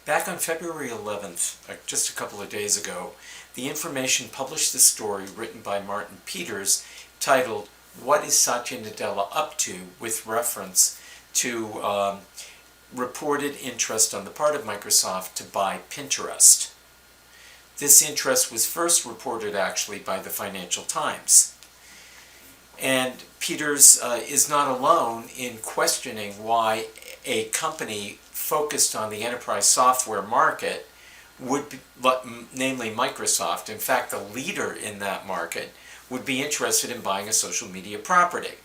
Back on February 11th, just a couple of days ago, The Information published a story written by Martin Peters titled, "What is Satya Nadella Up To?" with reference to reported interest on the part of Microsoft to buy Pinterest. This interest was first reported actually by the Financial Times. And Peters is not alone in questioning why a company focused on the enterprise software market would be, namely Microsoft, in fact the leader in that market, would be interested in buying a social media property.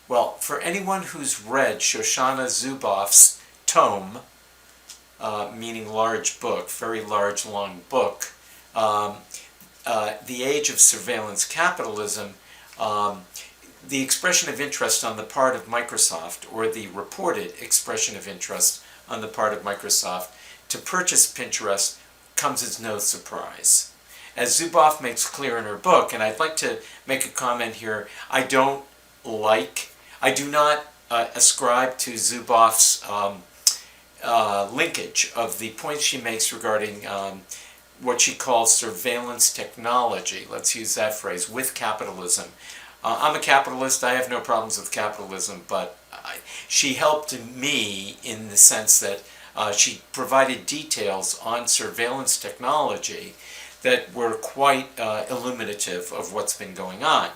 Well, for anyone who's read Shoshana Zuboff's tome, meaning large book, very large, long book, The Age of Surveillance Capitalism, the expression of interest on the part of Microsoft, or the reported expression of interest on the part of Microsoft to purchase Pinterest, comes as no surprise. As Zuboff makes clear in her book, and I'd like to make a comment here, I do not ascribe to Zuboff's linkage of the points she makes regarding what she calls surveillance technology, let's use that phrase, with capitalism. I'm a capitalist, I have no problems with capitalism, but she helped me in the sense that she provided details on surveillance technology that were quite illuminative of what's been going on.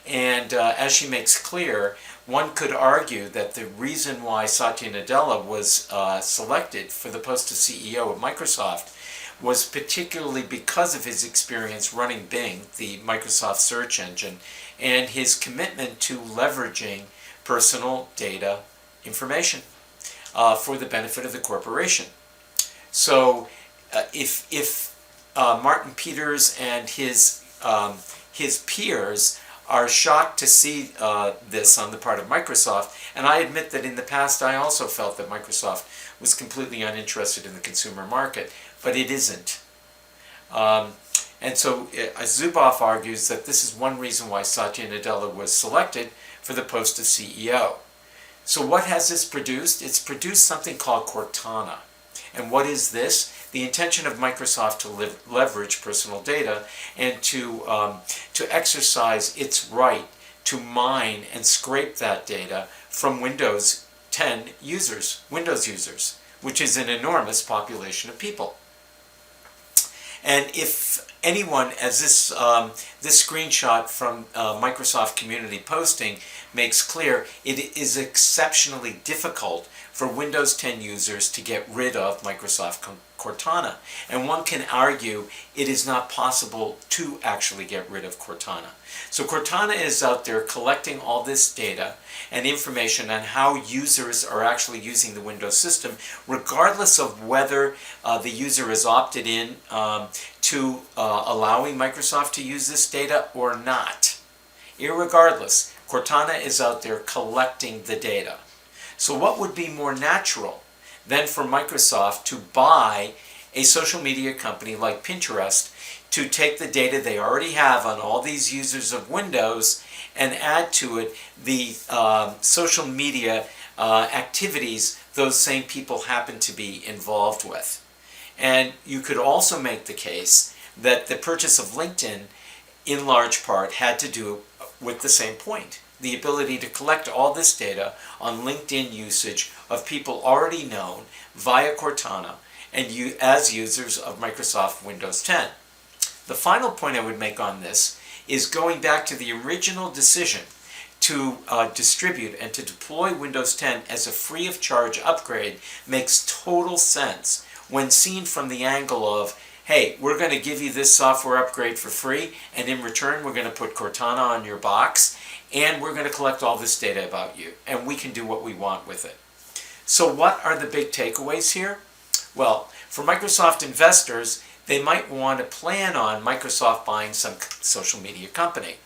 And as she makes clear, one could argue that the reason why Satya Nadella was selected for the post of CEO of Microsoft was particularly because of his experience running Bing, the Microsoft search engine, and his commitment to leveraging personal data information for the benefit of the corporation. So if Martin Peters and his peers are shocked to see this on the part of Microsoft, and I admit that in the past I also felt that Microsoft was completely uninterested in the consumer market, but it isn't. And so Zuboff argues that this is one reason why Satya Nadella was selected for the post of CEO. So what has this produced? It's produced something called Cortana. And what is this? The intention of Microsoft to leverage personal data and to exercise its right to mine and scrape that data from Windows 10 users, Windows users, which is an enormous population of people. And if anyone, as this screenshot from Microsoft Community Posting makes clear, it is exceptionally difficult for Windows 10 users to get rid of Microsoft Cortana. And one can argue it is not possible to actually get rid of Cortana. So Cortana is out there collecting all this data and information on how users are actually using the Windows system, regardless of whether the user is opted in to allowing Microsoft to use this data or not. Irregardless, Cortana is out there collecting the data. So what would be more natural than for Microsoft to buy a social media company like Pinterest to take the data they already have on all these users of Windows and add to it the social media activities those same people happen to be involved with. And you could also make the case that the purchase of LinkedIn in large part had to do with the same point. The ability to collect all this data on LinkedIn usage of people already known via Cortana and as users of Microsoft Windows 10. The final point I would make on this is going back to the original decision to distribute and to deploy Windows 10 as a free of charge upgrade makes total sense when seen from the angle of, hey, we're going to give you this software upgrade for free, and in return we're going to put Cortana on your box, and we're going to collect all this data about you, and we can do what we want with it. So what are the big takeaways here? Well, for Microsoft investors, they might want to plan on Microsoft buying some social media company.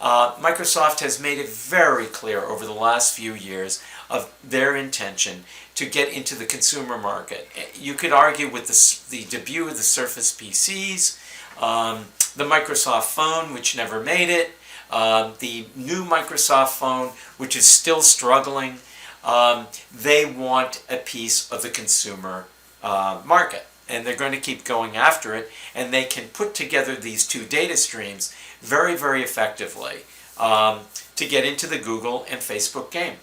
Microsoft has made it very clear over the last few years of their intention to get into the consumer market. You could argue with the debut of the Surface PCs, the Microsoft phone, which never made it, the new Microsoft phone, which is still struggling. They want a piece of the consumer market. And they're going to keep going after it, and they can put together these two data streams very, very effectively to get into the Google and Facebook game.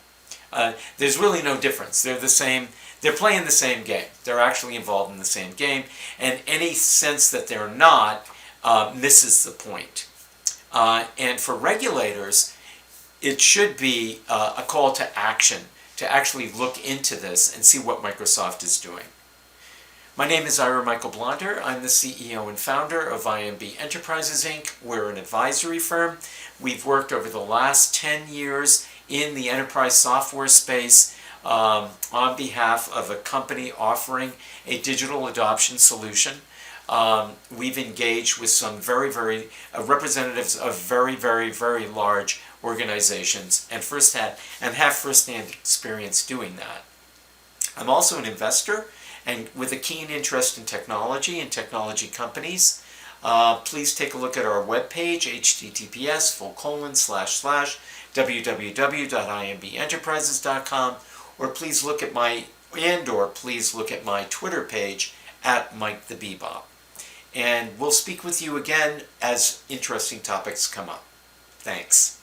There's really no difference. They're the same. They're playing the same game. They're actually involved in the same game, and any sense that they're not misses the point. And for regulators, it should be a call to action to actually look into this and see what Microsoft is doing. My name is Ira Michael Blonder. I'm the CEO and founder of IMB Enterprises, Inc. We're an advisory firm. We've worked over the last 10 years in the enterprise software space on behalf of a company offering a digital adoption solution. We've engaged with some very representatives of very large organizations and have first-hand experience doing that. I'm also an investor and with a keen interest in technology and technology companies. Please take a look at our webpage, https://www.imbenterprises.com, or please look at my Twitter page at Mike the Bebop. And we'll speak with you again as interesting topics come up. Thanks.